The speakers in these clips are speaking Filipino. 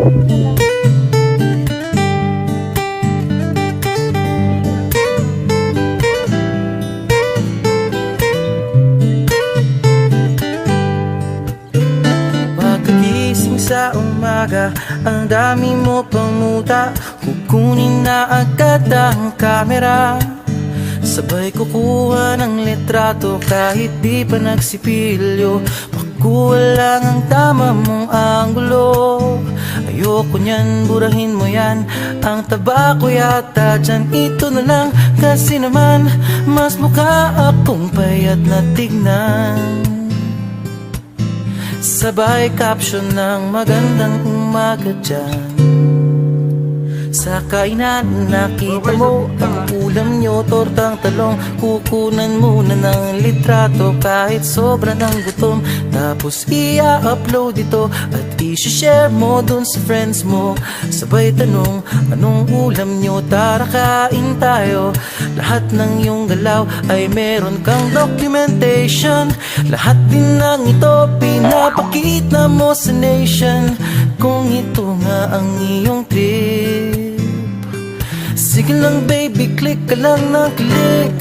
Pagkagising sa umaga, ang dami mo pang muta. Kukunin na agad ang kamera, sabay kukuha ng litrato kahit di pa nagsipilyo. Makuha lang ang tama mong anggulo. Ayoko niyan, burahin mo yan. Ang taba ko yata dyan, ito na lang. Kasi naman, mas mukha akong payat na tignan. Sabay caption ng magandang umaga dyan. Sa kainan nakita mo ang ulam nyo, tortang talong. Kukunan muna ng litrato kahit sobra ng gutom. Tapos i-upload ito at i-share mo dun sa friends mo. Sabay tanong, anong ulam nyo? Tara kain tayo. Lahat ng iyong galaw ay meron kang documentation. Lahat din ng ito pinapakita mo sa nation. Kung ito nga ang iyong trip, sige lang baby, click ka lang ng click.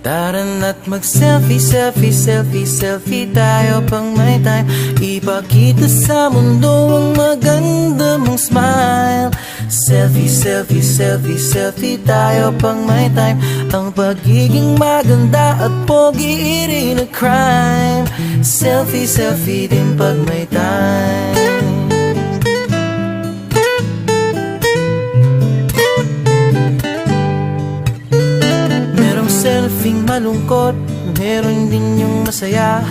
Tara na't mag-selfie, selfie, selfie, selfie tayo pang may time. Ipakita sa mundo ang maganda mong smile. Selfie, selfie, selfie, selfie tayo pang may time. Ang pagiging maganda at pogi rin na crime. Selfie, selfie din pag may time. Selfie malungkot, meron din yung masaya.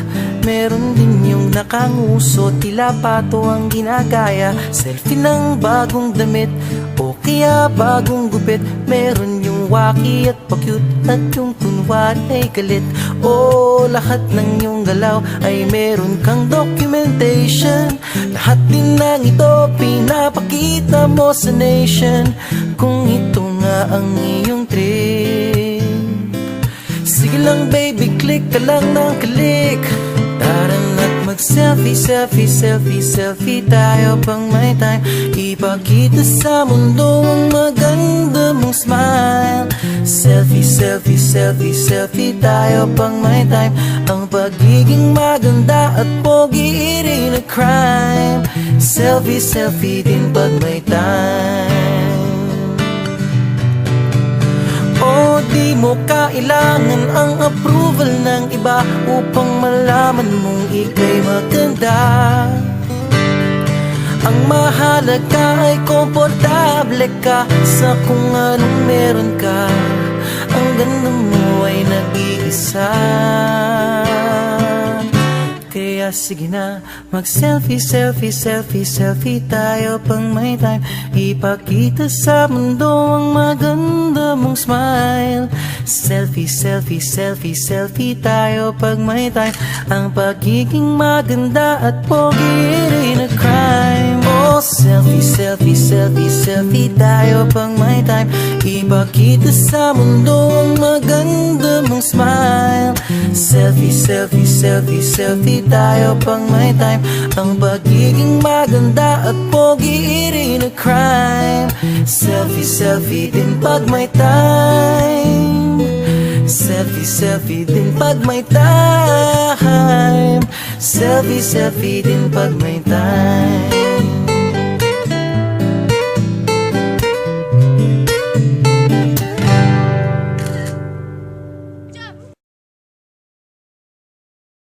Meron din yung nakanguso, tila pato ang ginagaya. Selfie ng bagong damit o kaya bagong gupit. Meron yung waki at pa-cute at yung kunwari ay galit. O lahat ng yung galaw ay meron kang documentation. Lahat din ng ito pinapakita mo sa nation. Kung ito nga ang iyong trip, sige lang baby, click ka lang ng click. Tara na't mag-selfie, selfie, selfie, selfie tayo pang may time. Ipakita sa mundo ang maganda mong smile. Selfie, selfie, selfie, selfie tayo pang may time. Ang pagiging maganda at pogi rin na crime. Selfie, selfie din pag may time. O di mo kailangan ang approval ng iba upang malaman mong ika'y maganda. Ang mahalaga ay komportable ka sa kung anong meron ka. Ang ganda mo ay nag-iisa. Kaya sige na, mag-selfie, selfie, selfie, selfie tayo pang may time. Ipakita sa mundo ang maganda mong smile. Selfie, selfie, selfie, selfie tayo pag may time. Ang pagiging maganda at pogi rin na crime. Oh, selfie, selfie, selfie, selfie tayo pang may time. Ipakita sa mundo ang maganda mong smile. Selfie, selfie, selfie, selfie tayo pang may time. Ang pagiging maganda at pogi rin na crime. Selfie, selfie din pag may time. Selfie, selfie din pag may time. Selfie, selfie din pag may time.